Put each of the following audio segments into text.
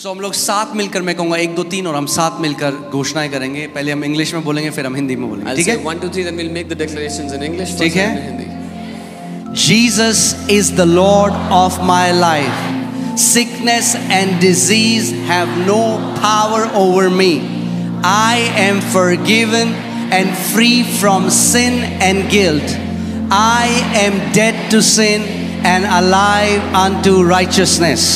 सो हम लोग साथ मिलकर, मैं कहूँगा 1 2 3 और हम साथ मिलकर घोषणाएं करेंगे. पहले हम इंग्लिश में बोलेंगे, फिर हम हिंदी में बोलेंगे. ठीक है? 1 2 3 then we'll make the declarations in English. ठीक है? in Hindi. Jesus is the Lord of my life. Sickness and disease have no power over me. I am forgiven and free from sin and guilt. I am dead to sin and alive unto righteousness.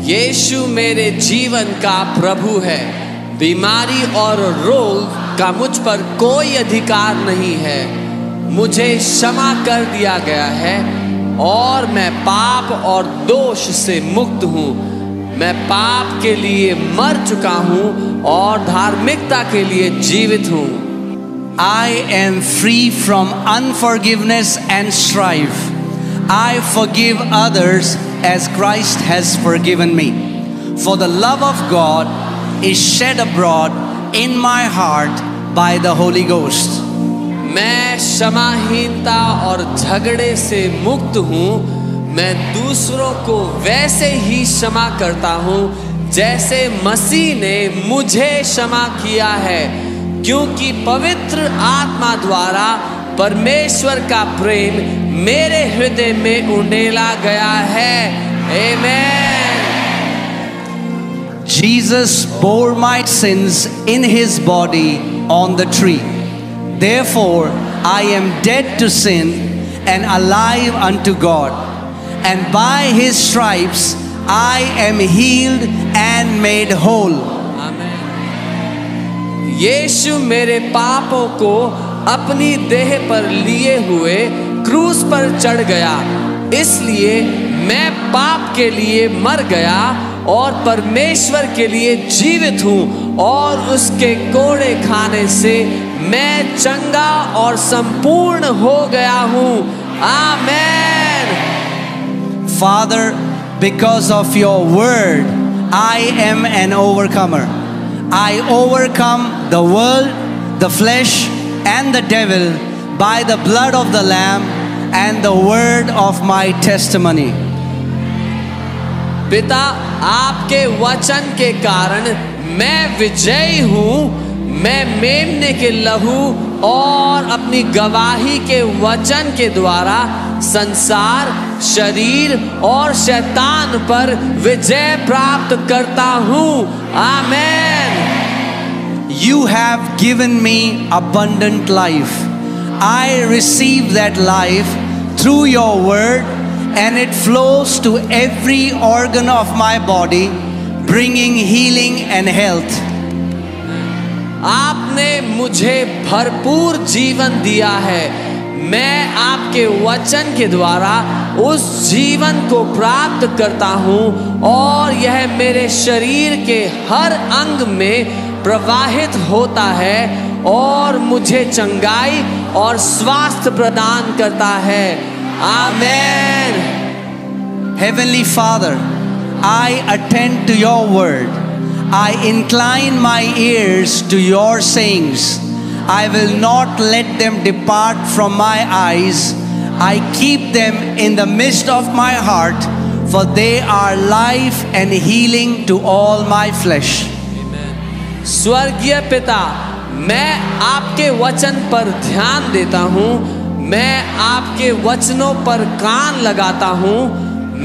यीशु मेरे जीवन का प्रभु है. बीमारी और रोग का मुझ पर कोई अधिकार नहीं है. मुझे क्षमा कर दिया गया है और मैं पाप और दोष से मुक्त हूँ. मैं पाप के लिए मर चुका हूँ और धार्मिकता के लिए जीवित हूँ. I am free from unforgiveness and strife. I forgive others as Christ has forgiven me. For the love of God is shed abroad in my heart by the Holy Ghost. मैं क्षमाहीनता और झगड़े से मुक्त हूँ. मैं दूसरों को वैसे ही क्षमा करता हूँ जैसे मसीह ने मुझे क्षमा किया है, क्योंकि पवित्र आत्मा द्वारा परमेश्वर का प्रेम मेरे हृदय में उंडेला गया है. आमेन. Jesus bore my sins in his body on the tree. Therefore I am dead to sin and alive unto God. And by his stripes I am healed and made whole. यीशु मेरे पापों को अपनी देह पर लिए हुए क्रूस पर चढ़ गया. इसलिए मैं पाप के लिए मर गया और परमेश्वर के लिए जीवित हूँ, और उसके कोड़े खाने से मैं चंगा और संपूर्ण हो गया हूँ. आमेन. Father, because of your word, I am an overcomer. I overcome the world, the flesh, and the devil by the blood of the Lamb and the word of my testimony. पिता, आपके वचन के कारण मैं विजयी हूँ. मैं मेमने के लहू और अपनी गवाही के वचन के द्वारा संसार, शरीर और शैतान पर विजय प्राप्त करता हूँ. आमेन. You have given me abundant life. I receive that life through your word, and it flows to every organ of my body, bringing healing and health. आपने मुझे भरपूर जीवन दिया है. मैं आपके वचन के द्वारा उस जीवन को प्राप्त करता हूँ, और यह मेरे शरीर के हर अंग में प्रवाहित होता है और मुझे चंगाई और स्वास्थ्य प्रदान करता है. आमेन. Heavenly Father, I attend to your word. I incline my ears to your sayings. I will not let them depart from my eyes. I keep them in the midst of my heart, for they are life and healing to all my flesh. स्वर्गीय पिता, मैं आपके वचन पर ध्यान देता हूँ. मैं आपके वचनों पर कान लगाता हूँ.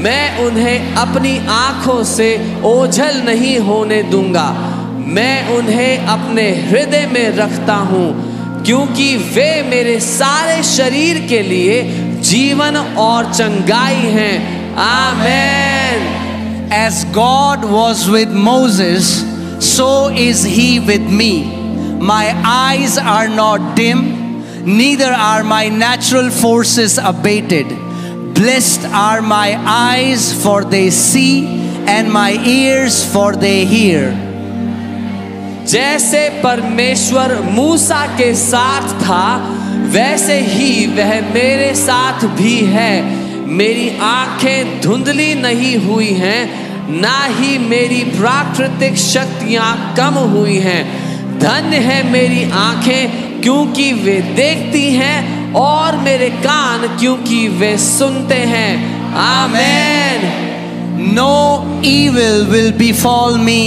मैं उन्हें अपनी आँखों से ओझल नहीं होने दूंगा. मैं उन्हें अपने हृदय में रखता हूँ, क्योंकि वे मेरे सारे शरीर के लिए जीवन और चंगाई हैं. आमेन. As God was with Moses, so is he with me. My eyes are not dim, neither are my natural forces abated. Blessed are my eyes, for they see, and my ears, for they hear. जैसे परमेश्वर मूसा के साथ था, वैसे ही वह मेरे साथ भी है. मेरी आंखें धुंधली नहीं हुई हैं, ना ही मेरी प्राकृतिक शक्तियां कम हुई हैं. धन्य है मेरी आंखें, क्योंकि वे देखती हैं, और मेरे कान क्योंकि वे सुनते हैं. आमेन. No evil will befall me,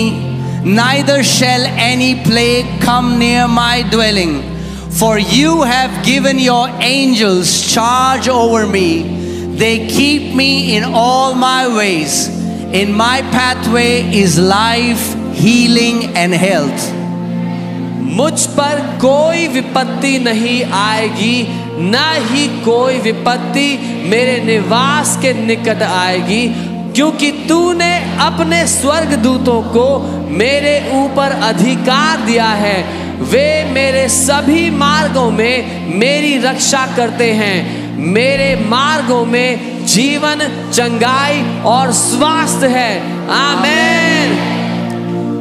neither shall any plague come near my dwelling. For you have given your angels charge over me. They keep me in all my ways. In my pathway is life, healing and health. मुझ पर कोई विपत्ति नहीं आएगी, न ही कोई विपत्ति मेरे निवास के निकट आएगी, क्योंकि तूने अपने स्वर्गदूतों को मेरे ऊपर अधिकार दिया है। वे मेरे सभी मार्गों में मेरी रक्षा करते हैं। मेरे मार्गों में जीवन, चंगाई और स्वास्थ्य है। आमीन।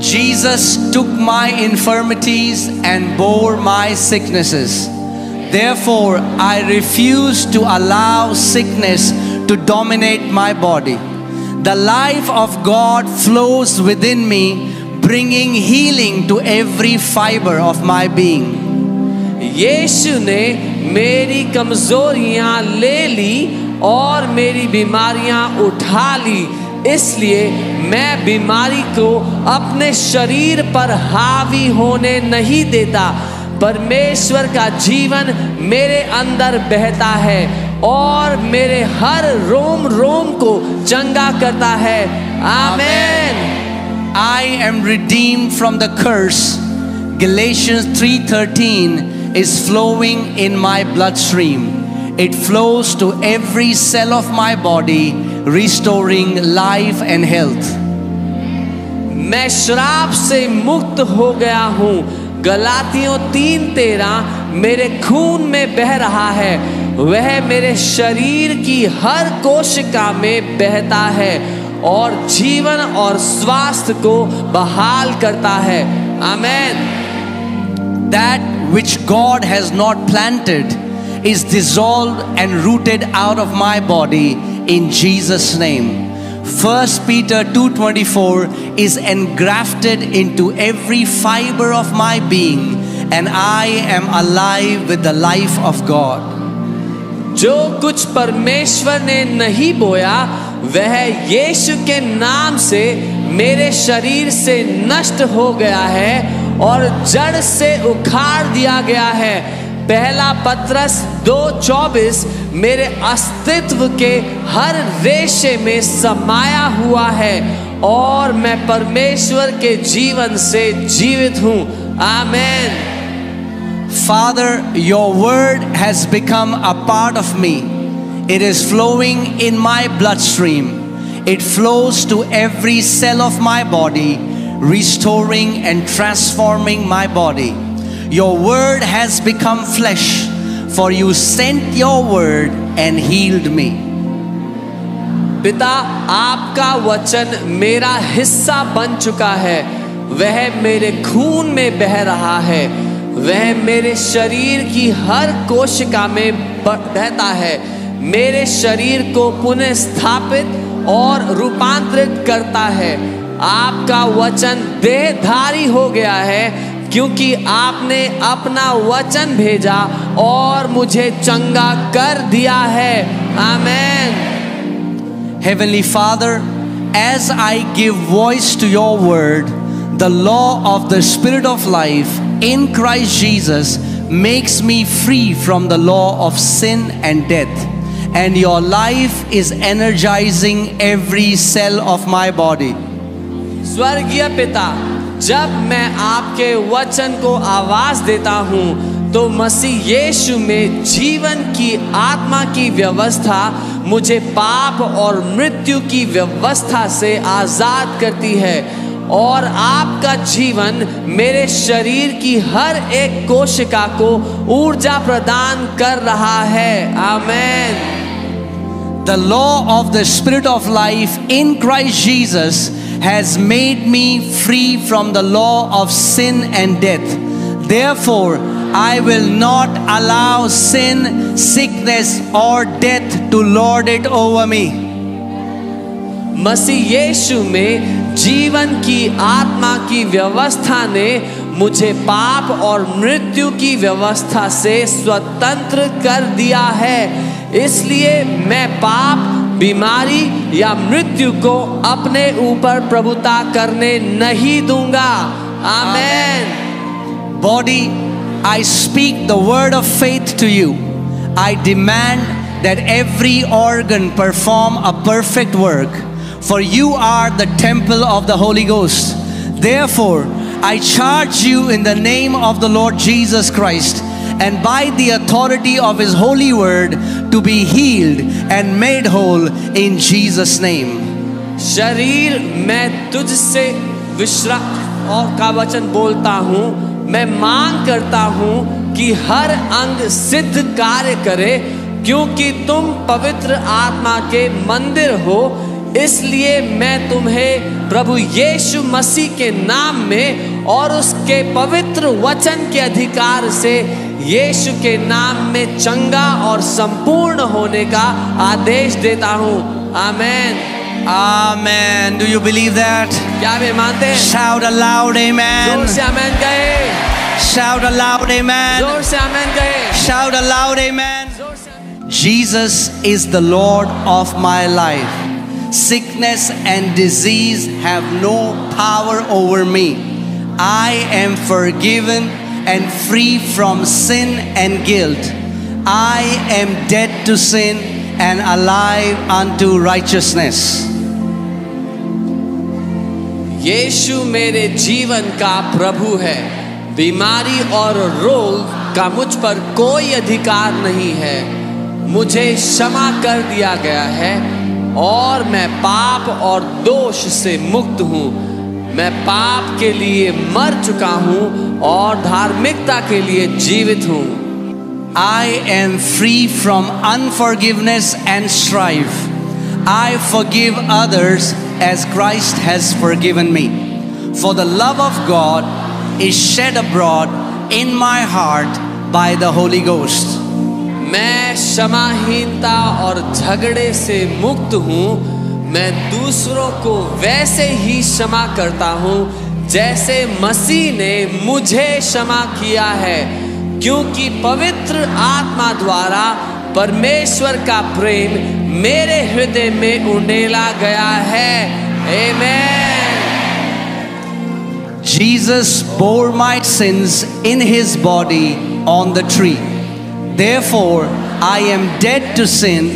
Jesus took my infirmities and bore my sicknesses. Therefore, I refuse to allow sickness to dominate my body. The life of God flows within me, bringing healing to every fiber of my being. यीशु ने मेरी कमजोरियां ले ली और मेरी बीमारियां उठा ली, इसलिए मैं बीमारी को अपने शरीर पर हावी होने नहीं देता। परमेश्वर का जीवन मेरे अंदर बहता है और मेरे हर रोम रोम को चंगा करता है। आमीन। I am redeemed from the curse. Galatians 3:13 is flowing in my bloodstream. It flows to every cell of my body, restoring life and health. मैं श्राप से मुक्त हो गया हूँ। गलातियों 3:13 मेरे खून में बह रहा है। वह मेरे शरीर की हर कोशिका में बहता है और जीवन और स्वास्थ्य को बहाल करता है। आमीन। That which God has not planted is dissolved and rooted out of my body in Jesus' name. 1 Peter 2:24 is engrafted into every fiber of my being, and I am alive with the life of God. जो कुछ परमेश्वर ने नहीं बोया वह यीशु के नाम से मेरे शरीर से नष्ट हो गया है और जड़ से उखाड़ दिया गया है। पहला पत्रस 2:24 मेरे अस्तित्व के हर रेशे में समाया हुआ है और मैं परमेश्वर के जीवन से जीवित हूँ। आमीन। Father, your word has become a part of me. It is flowing in my bloodstream. It flows to every cell of my body, restoring and transforming my body. Your word has become flesh, for you sent your word and healed me. पिता, आपका वचन मेरा हिस्सा बन चुका है। वह मेरे खून में बह रहा है। वह मेरे शरीर की हर कोशिका में बहता है। मेरे शरीर को पुनः स्थापित और रूपांतरित करता है। आपका वचन देहधारी हो गया है, क्योंकि आपने अपना वचन भेजा और मुझे चंगा कर दिया है। आमीन। Heavenly Father, as I give voice to your word, the law of the Spirit of life in Christ Jesus makes me free from the law of sin and death, and your life is energizing every cell of my body. स्वर्गीय पिता, जब मैं आपके वचन को आवाज देता हूँ तो मसीह यीशु में जीवन की आत्मा की व्यवस्था मुझे पाप और मृत्यु की व्यवस्था से आजाद करती है और आपका जीवन मेरे शरीर की हर एक कोशिका को ऊर्जा प्रदान कर रहा है। आमीन। The law of the Spirit of life in Christ Jesus has made me free from the law of sin and death. Therefore, I will not allow sin, sickness or death to lord it over me. मसीह यीशु में जीवन की आत्मा की व्यवस्था ने मुझे पाप और मृत्यु की व्यवस्था से स्वतंत्र कर दिया है। इसलिए मैं पाप, बीमारी या मृत्यु को अपने ऊपर प्रभुता करने नहीं दूंगा। आमेन। Body, I speak the word of faith to you. I demand that every organ perform a perfect work, for you are the temple of the Holy Ghost. Therefore, I charge you in the name of the Lord Jesus Christ and by the authority of His holy word to be healed and made whole in Jesus' name. शरीर, मैं तुझसे विश्राम और का वचन बोलता हूँ। मैं मांग करता हूँ कि हर अंग सिद्ध कार्य करे, क्योंकि तुम पवित्र आत्मा के मंदिर हो। इसलिए मैं तुम्हें प्रभु यीशु मसीह के नाम में और उसके पवित्र वचन के अधिकार से यीशु के नाम में चंगा और संपूर्ण होने का आदेश देता हूँ। आमेन। Amen. Do you believe that? क्या वे मानते हैं? Shout aloud, amen. जोर से आमेन कहे। Shout aloud, amen. जोर से आमेन कहे। Shout aloud, amen. जोर से आमेन। Jesus is the Lord of my life. Sickness and disease have no power over me. I am forgiven and free from sin and guilt. I am dead to sin and alive unto righteousness. यीशु मेरे जीवन का प्रभु है। बीमारी और रोग का मुझ पर कोई अधिकार नहीं है। मुझे क्षमा कर दिया गया है और मैं पाप और दोष से मुक्त हूँ। मैं पाप के लिए मर चुका हूँ और धार्मिकता के लिए जीवित हूँ। I am free from unforgiveness and strife. I forgive others as Christ has forgiven me. For the love of God is shed abroad in my heart by the Holy Ghost. मैं क्षमाहीनता और झगड़े से मुक्त हूँ। मैं दूसरों को वैसे ही क्षमा करता हूँ जैसे मसीह ने मुझे क्षमा किया है, क्योंकि पवित्र आत्मा द्वारा परमेश्वर का प्रेम मेरे हृदय में उंडेला गया है। आमेन। Jesus bore my sins in His body on the tree. Therefore, I am dead to sin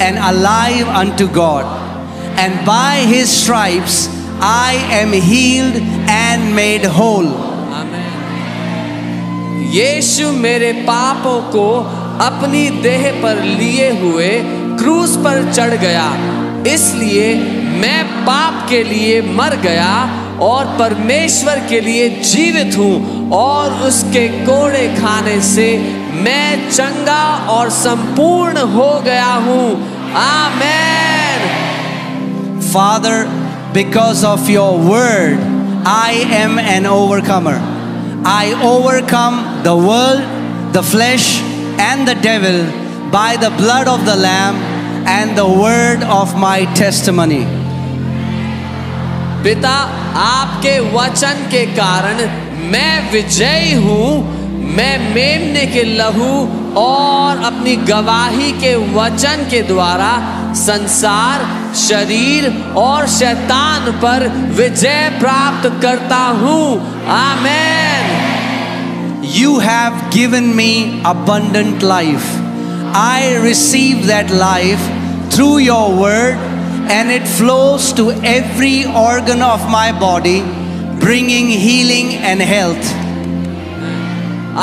and alive unto God. And by His stripes, I am healed and made whole. यीशु मेरे पापों को अपनी देह पर लिए हुए क्रूस पर चढ़ गया। इसलिए मैं पाप के लिए मर गया और परमेश्वर के लिए जीवित हूँ, और उसके कोड़े खाने से मैं चंगा और संपूर्ण हो गया हूँ। आमेन। Father, because of your word, I am an overcomer. I overcome the world, the flesh, and the devil by the blood of the Lamb and the word of my testimony. पिता, आपके वचन के कारण मैं विजयी हूँ। मैं मेमने के लहू और अपनी गवाही के वचन के द्वारा संसार, शरीर और शैतान पर विजय प्राप्त करता हूँ। आमेन। You have given me abundant life. I receive that life through your word, and it flows to every organ of my body, bringing healing and health.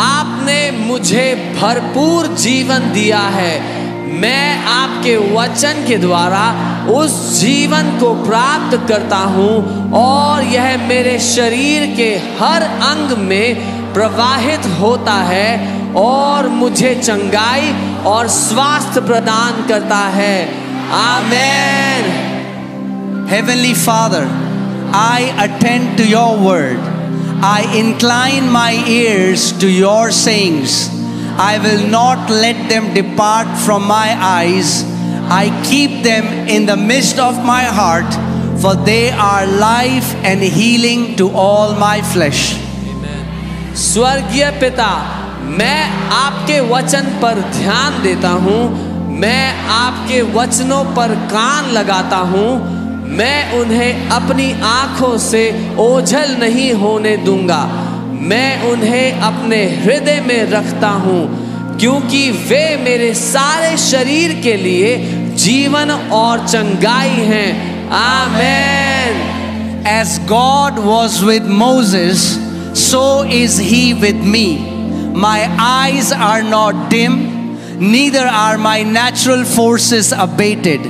आपने मुझे भरपूर जीवन दिया है। मैं आपके वचन के द्वारा उस जीवन को प्राप्त करता हूँ, और यह मेरे शरीर के हर अंग में प्रवाहित होता है और मुझे चंगाई और स्वास्थ्य प्रदान करता है। आमेन। Heavenly Father, I attend to your word. I incline my ears to your sayings. I will not let them depart from my eyes. I keep them in the midst of my heart, for they are life and healing to all my flesh. स्वर्गीय पिता, मैं आपके वचन पर ध्यान देता हूँ। मैं आपके वचनों पर कान लगाता हूँ, मैं उन्हें अपनी आँखों से ओझल नहीं होने दूंगा। मैं उन्हें अपने हृदय में रखता हूँ, क्योंकि वे मेरे सारे शरीर के लिए जीवन और चंगाई हैं। आमेन। As God was with Moses, so is he with me. My eyes are not dim, neither are my natural forces abated.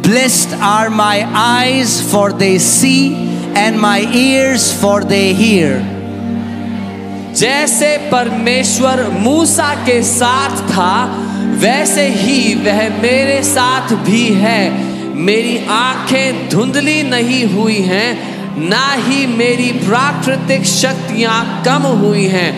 Blessed are my eyes, for they see, and my ears, for they hear. जैसे परमेश्वर मूसा के साथ था, वैसे ही वह मेरे साथ भी है। मेरी आंखें धुंधली नहीं हुई हैं, ना ही मेरी प्राकृतिक शक्तियां कम हुई हैं।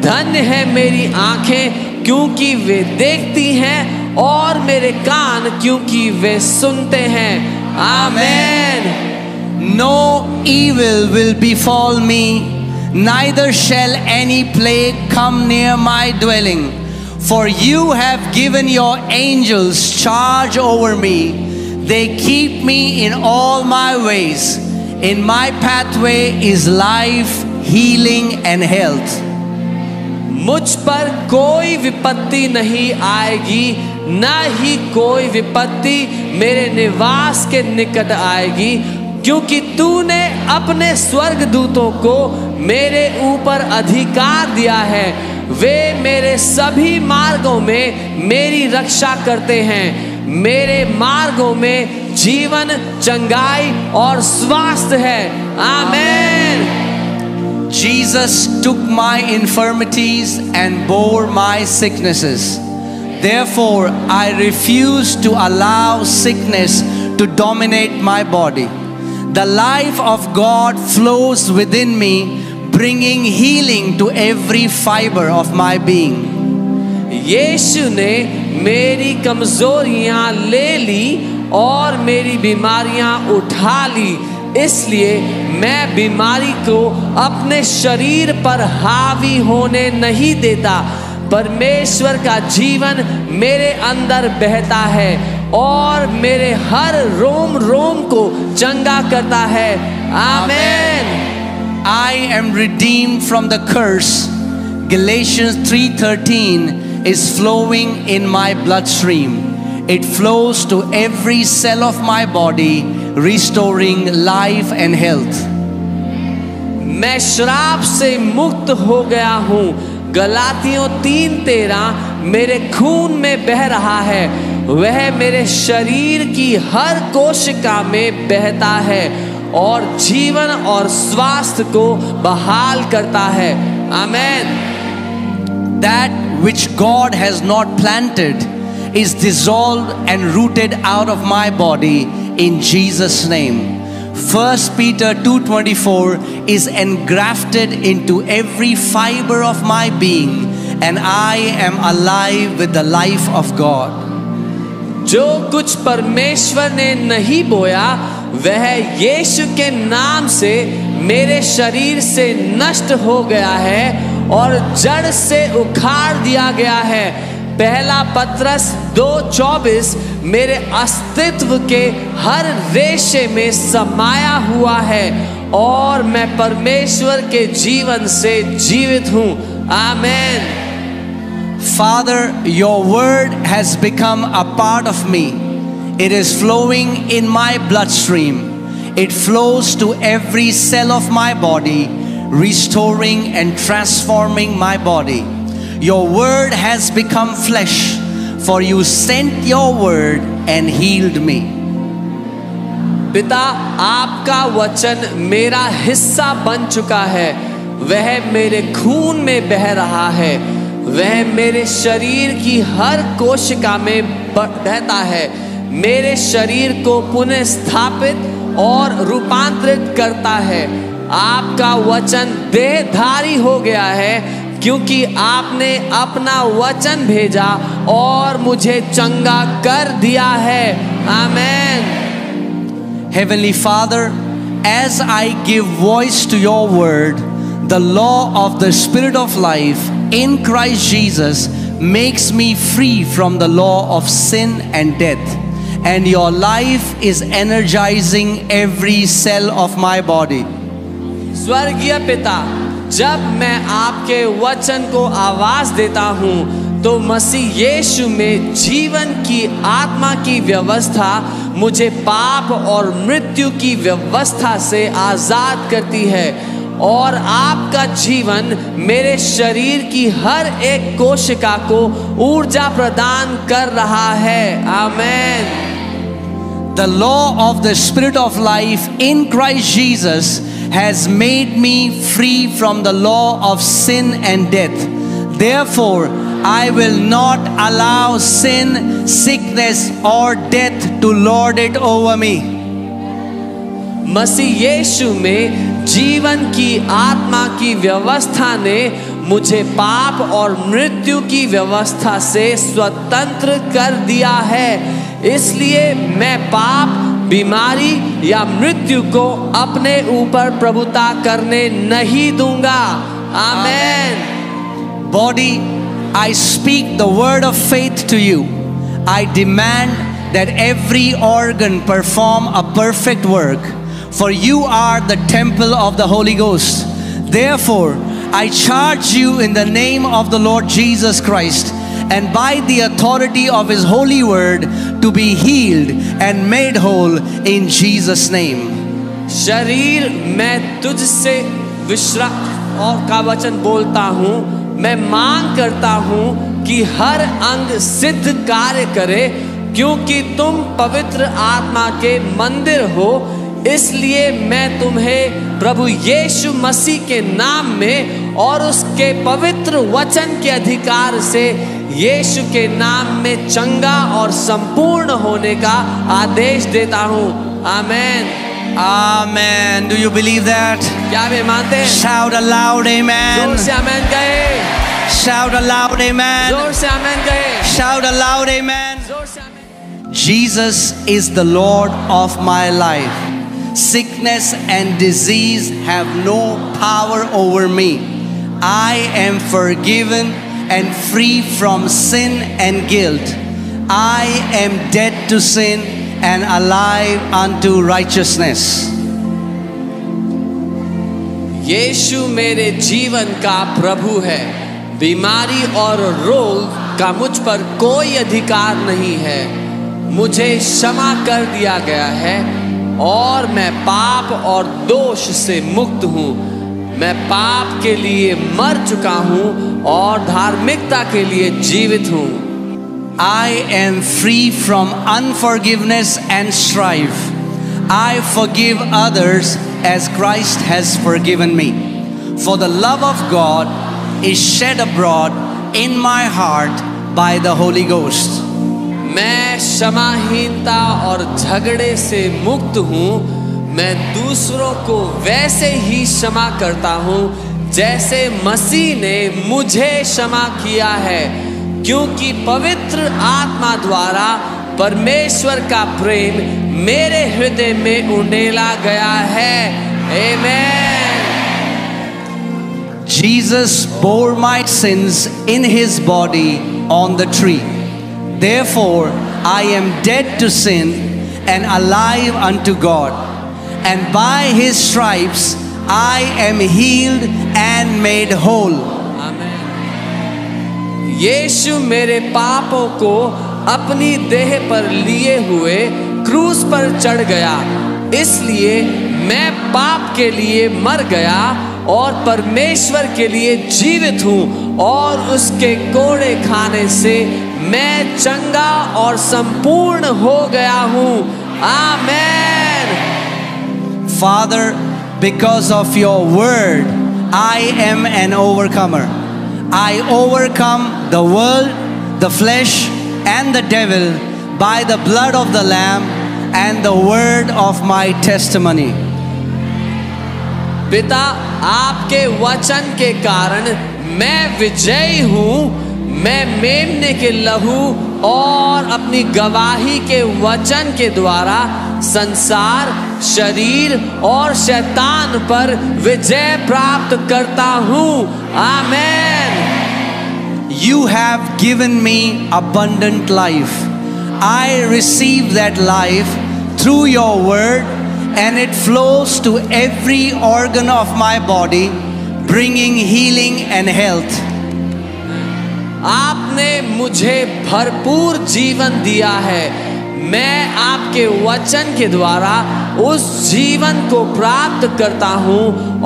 धन्य है मेरी आंखें, क्योंकि वे देखती हैं, और मेरे कान क्योंकि वे सुनते हैं। आमेन। No evil will befall me, neither shall any plague come near my dwelling. For you have given your angels charge over me. They keep me in all my ways. In my pathway is life, healing and health. मुझ पर कोई विपत्ति नहीं आएगी, ना ही कोई विपत्ति मेरे निवास के निकट आएगी, क्योंकि तूने अपने स्वर्गदूतों को मेरे ऊपर अधिकार दिया है। वे मेरे सभी मार्गों में मेरी रक्षा करते हैं। मेरे मार्गों में जीवन, चंगाई और स्वास्थ्य है। आमेन। Jesus took my infirmities and bore my sicknesses. Therefore, I refuse to allow sickness to dominate my body. The life of God flows within me, bringing healing to every fiber of my being. यीशु ने मेरी कमजोरियां ले ली और मेरी बीमारियां उठा ली, इसलिए मैं बीमारी को अपने शरीर पर हावी होने नहीं देता। परमेश्वर का जीवन मेरे अंदर बहता है और मेरे हर रोम रोम को चंगा करता है। आमेन। I am redeemed from the curse. Galatians 3:13 is flowing in my bloodstream. It flows to every cell of my body, restoring life and health. मैं श्राप से मुक्त हो गया हूँ। गलातियों 3:13 मेरे खून में बह रहा है। वह मेरे शरीर की हर कोशिका में बहता है और जीवन और स्वास्थ्य को बहाल करता है। आमेन। That which God has not planted is dissolved and rooted out of my body in Jesus' name. 1 Peter 2:24 is engrafted into every fiber of my being, and I am alive with the life of God. जो कुछ परमेश्वर ने नहीं बोया, वह यीशु के नाम से मेरे शरीर से नष्ट हो गया है और जड़ से उखाड़ दिया गया है। पहला पत्रस 2:24 मेरे अस्तित्व के हर रेशे में समाया हुआ है और मैं परमेश्वर के जीवन से जीवित हूँ। आमेन। Father, your word has become a part of me. It is flowing in my bloodstream. It flows to every cell of my body, restoring and transforming my body. Your word has become flesh, for you sent your word and healed me. पिता, आपका वचन मेरा हिस्सा बन चुका है। वह मेरे खून में बह रहा है। वह मेरे शरीर की हर कोशिका में बहता है। मेरे शरीर को पुनः स्थापित और रूपांतरित करता है। आपका वचन देहधारी हो गया है, क्योंकि आपने अपना वचन भेजा और मुझे चंगा कर दिया है। आमेन। Heavenly Father, as I give voice to your word, the law of the Spirit of life in Christ Jesus makes me free from the law of sin and death. And your life is energizing every cell of my body. स्वर्गीय पिता, जब मैं आपके वचन को आवाज देता हूँ तो मसीह यीशु में जीवन की आत्मा की व्यवस्था मुझे पाप और मृत्यु की व्यवस्था से आजाद करती है, और आपका जीवन मेरे शरीर की हर एक कोशिका को ऊर्जा प्रदान कर रहा है। आमेन। The law of the Spirit of life in Christ Jesus has made me free from the law of sin and death. Therefore, I will not allow sin, sickness or death to lord it over me. मसीह यीशु में जीवन की आत्मा की व्यवस्था ने मुझे पाप और मृत्यु की व्यवस्था से स्वतंत्र कर दिया है। इसलिए मैं पाप, बीमारी या मृत्यु को अपने ऊपर प्रभुता करने नहीं दूंगा। आमेन। Body, I speak the word of faith to you. I demand that every organ perform a perfect work, for you are the temple of the Holy Ghost. Therefore, I charge you in the name of the Lord Jesus Christ and by the authority of His holy word to be healed and made whole in Jesus' name. शरीर, मैं तुझसे विश्राम और का वचन बोलता हूँ। मैं मांग करता हूँ कि हर अंग सिद्ध कार्य करे, क्योंकि तुम पवित्र आत्मा के मंदिर हो। इसलिए मैं तुम्हें प्रभु यीशु मसीह के नाम में और उसके पवित्र वचन के अधिकार से यीशु के नाम में चंगा और संपूर्ण होने का आदेश देता हूँ। आमेन। Amen. Do you believe that? क्या वे मानते हैं? Shout aloud, amen. जोर से आमेन कहे। Shout aloud, amen. जोर से आमेन कहे। Shout aloud, amen. जोर से आमेन। Jesus is the Lord of my life. Sickness and disease have no power over me. I am forgiven and free from sin and guilt. I am dead to sin and alive unto righteousness. यीशु मेरे जीवन का प्रभु है। बीमारी और रोग का मुझ पर कोई अधिकार नहीं है। मुझे क्षमा कर दिया गया है और मैं पाप और दोष से मुक्त हूँ। मैं पाप के लिए मर चुका हूँ और धार्मिकता के लिए जीवित हूँ। I am free from unforgiveness and strife. I forgive others as Christ has forgiven me. For the love of God is shed abroad in my heart by the Holy Ghost. मैं क्षमाहीनता और झगड़े से मुक्त हूँ। मैं दूसरों को वैसे ही क्षमा करता हूँ जैसे मसीह ने मुझे क्षमा किया है, क्योंकि पवित्र आत्मा द्वारा परमेश्वर का प्रेम मेरे हृदय में उंडेला गया है। आमेन। Jesus bore my sins in His body on the tree. Therefore, I am dead to sin and alive unto God. And by His stripes, I am healed and made whole. यीशु मेरे पापों को अपनी देह पर लिए हुए क्रूस पर चढ़ गया। इसलिए मैं पाप के लिए मर गया और परमेश्वर के लिए जीवित हूँ, और उसके कोड़े खाने से मैं चंगा और संपूर्ण हो गया हूँ। आमेन। Father, because of your word, I am an overcomer. I overcome the world, the flesh, and the devil by the blood of the Lamb and the word of my testimony. पिता, आपके वचन के कारण मैं विजयी हूँ। मैं मेमने के लहू और अपनी गवाही के वचन के द्वारा संसार, शरीर और शैतान पर विजय प्राप्त करता हूँ। आमेन। You have given me abundant life. I receive that life through your word, and it flows to every organ of my body, bringing healing and health. आपने मुझे भरपूर जीवन दिया है। मैं आपके वचन के द्वारा उस जीवन को प्राप्त करता हूँ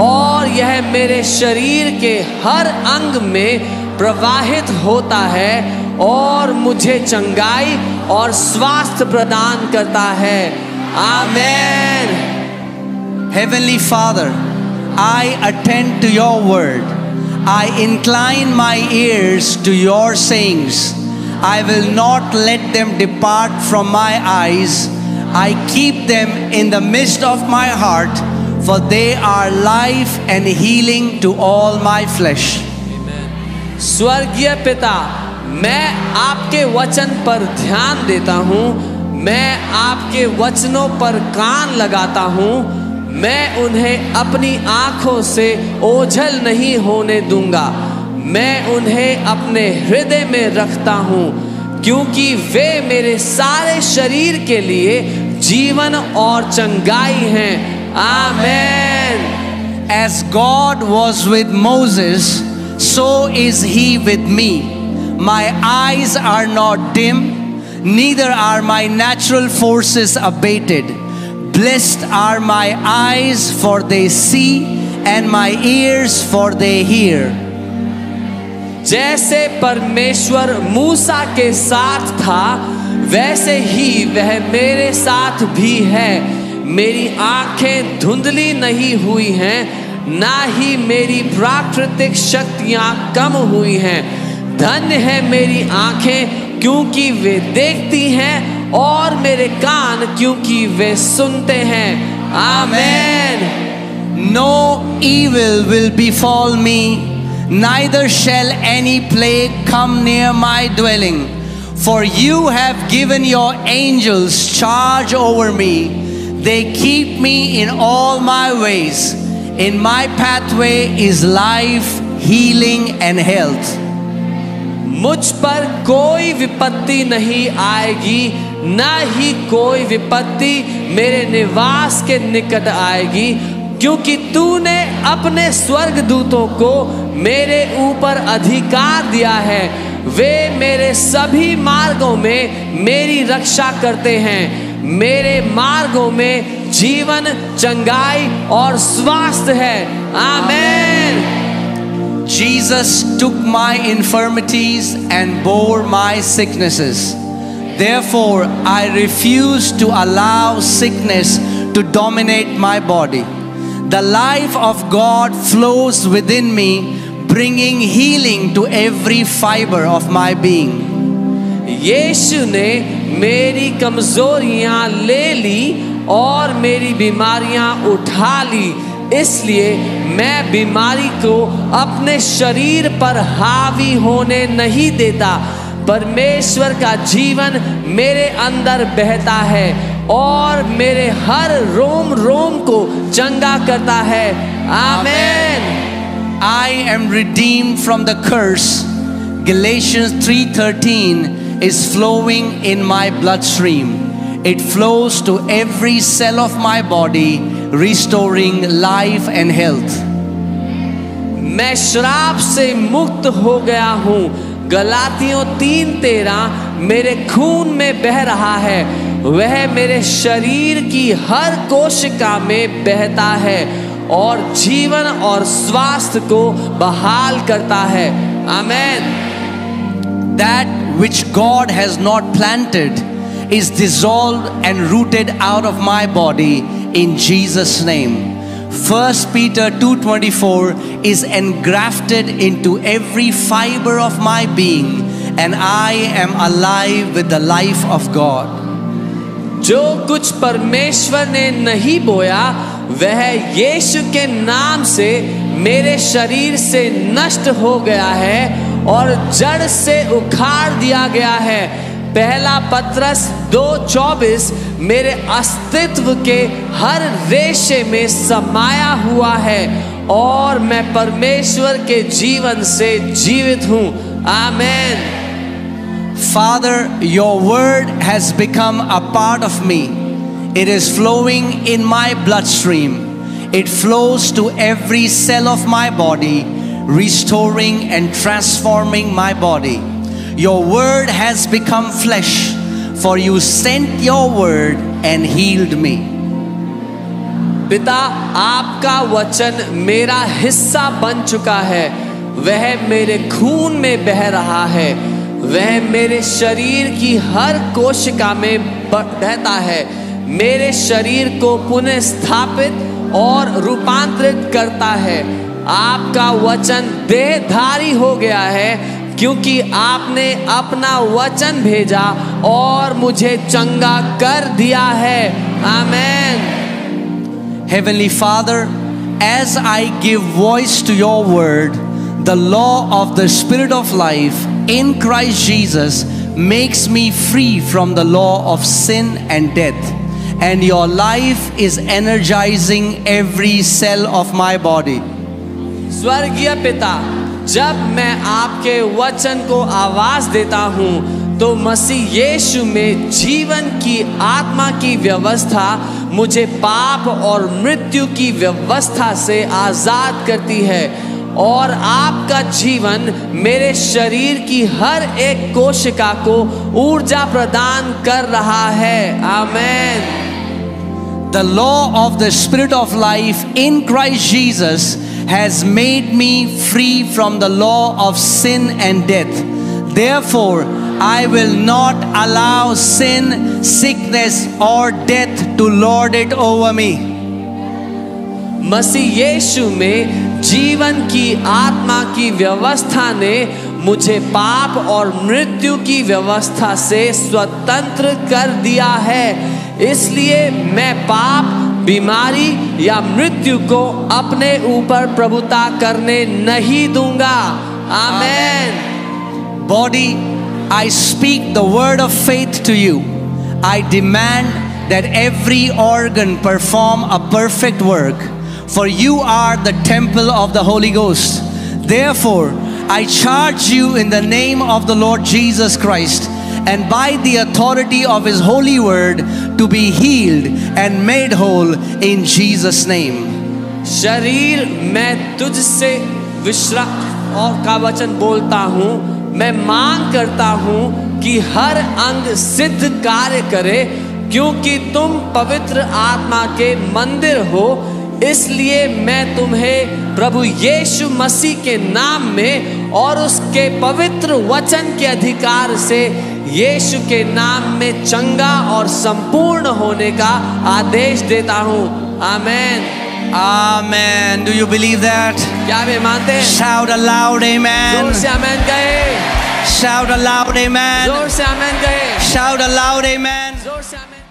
और यह मेरे शरीर के हर अंग में प्रवाहित होता है और मुझे चंगाई और स्वास्थ्य प्रदान करता है। आमेन। Heavenly Father, I attend to your word. I incline my ears to your sayings. I will not let them depart from my eyes. I keep them in the midst of my heart, for they are life and healing to all my flesh. स्वर्गीय पिता, मैं आपके वचन पर ध्यान देता हूँ। मैं आपके वचनों पर कान लगाता हूँ। मैं उन्हें अपनी आँखों से ओझल नहीं होने दूंगा। मैं उन्हें अपने हृदय में रखता हूँ, क्योंकि वे मेरे सारे शरीर के लिए जीवन और चंगाई हैं। आमेन। As God was with Moses, so is he with me. My eyes are not dim, neither are my natural forces abated. Blessed are my eyes, for they see, and my ears, for they hear. जैसे परमेश्वर मूसा के साथ था, वैसे ही वह मेरे साथ भी है। मेरी आंखें धुंधली नहीं हुई हैं, ना ही मेरी प्राकृतिक शक्तियां कम हुई हैं। धन्य है मेरी आंखें, क्योंकि वे देखती हैं, और मेरे कान क्योंकि वे सुनते हैं। आमेन। No evil will befall me, neither shall any plague come near my dwelling. For you have given your angels charge over me. They keep me in all my ways. In my pathway is life, healing and health. मुझ पर कोई विपत्ति नहीं आएगी, ना ही कोई विपत्ति मेरे निवास के निकट आएगी, क्योंकि तूने अपने स्वर्गदूतों को मेरे ऊपर अधिकार दिया है। वे मेरे सभी मार्गों में मेरी रक्षा करते हैं। मेरे मार्गों में जीवन, चंगाई और स्वास्थ्य है। आमेन। Jesus took my infirmities and bore my sicknesses. Therefore, I refuse to allow sickness to dominate my body. The life of God flows within me, bringing healing to every fiber of my being. यीशु ने मेरी कमजोरियां ले ली और मेरी बीमारियां उठा ली। इसलिए मैं बीमारी को अपने शरीर पर हावी होने नहीं देता। परमेश्वर का जीवन मेरे अंदर बहता है और मेरे हर रोम रोम को चंगा करता है। आमेन। I am redeemed from the curse. Galatians 3:13 is flowing in my bloodstream. It flows to every cell of my body, restoring life and health. मैं श्राप से मुक्त हो गया हूँ। गलातियों 3:13 मेरे खून में बह रहा है। वह मेरे शरीर की हर कोशिका में बहता है और जीवन और स्वास्थ्य को बहाल करता है। आमेन। That which God has not planted is dissolved and rooted out of my body in Jesus' name. 1 Peter 2:24 is engrafted into every fiber of my being, and I am alive with the life of God. जो कुछ परमेश्वर ने नहीं बोया, वह यीशु के नाम से मेरे शरीर से नष्ट हो गया है और जड़ से उखाड़ दिया गया है। पहला पत्रस 2:24 मेरे अस्तित्व के हर रेशे में समाया हुआ है और मैं परमेश्वर के जीवन से जीवित हूँ। आमेन। Father, your word has become a part of me. It is flowing in my bloodstream. It flows to every cell of my body, restoring and transforming my body. Your word has become flesh, for you sent your word and healed me. पिता, आपका वचन मेरा हिस्सा बन चुका है। वह मेरे खून में बह रहा है। वह मेरे शरीर की हर कोशिका में बहता है। मेरे शरीर को पुनः स्थापित और रूपांतरित करता है। आपका वचन देहधारी हो गया है, क्योंकि आपने अपना वचन भेजा और मुझे चंगा कर दिया है। आमेन। Heavenly Father, as I give voice to your word, the law of the Spirit of life in Christ Jesus makes me free from the law of sin and death. And your life is energizing every cell of my body. स्वर्गीय पिता, जब मैं आपके वचन को आवाज देता हूँ तो मसीह यीशु में जीवन की आत्मा की व्यवस्था मुझे पाप और मृत्यु की व्यवस्था से आजाद करती है, और आपका जीवन मेरे शरीर की हर एक कोशिका को ऊर्जा प्रदान कर रहा है। आमेन। The law of the Spirit of life in Christ Jesus has made me free from the law of sin and death. Therefore, I will not allow sin, sickness or death to lord it over me. मसीह यीशु में जीवन की आत्मा की व्यवस्था ने मुझे पाप और मृत्यु की व्यवस्था से स्वतंत्र कर दिया है। इसलिए मैं पाप, बीमारी या मृत्यु को अपने ऊपर प्रभुता करने नहीं दूंगा। आमेन। Body, I speak the word of faith to you. I demand that every organ perform a perfect work, for you are the temple of the Holy Ghost. Therefore, I charge you in the name of the Lord Jesus Christ and by the authority of His holy word to be healed and made whole in Jesus' name. शरीर, मैं तुझसे विश्राम और का वचन बोलता हूँ। मैं मांग करता हूँ कि हर अंग सिद्ध कार्य करे, क्योंकि तुम पवित्र आत्मा के मंदिर हो। इसलिए मैं तुम्हें प्रभु यीशु मसीह के नाम में और उसके पवित्र वचन के अधिकार से यीशु के नाम में चंगा और संपूर्ण होने का आदेश देता हूँ। आमेन। Amen. Do you believe that? क्या वे मानते हैं? Shout aloud, amen. जोर से आमेन कहे। Shout aloud, amen. जोर से आमेन कहे। Shout aloud, amen. जोर से आमेन।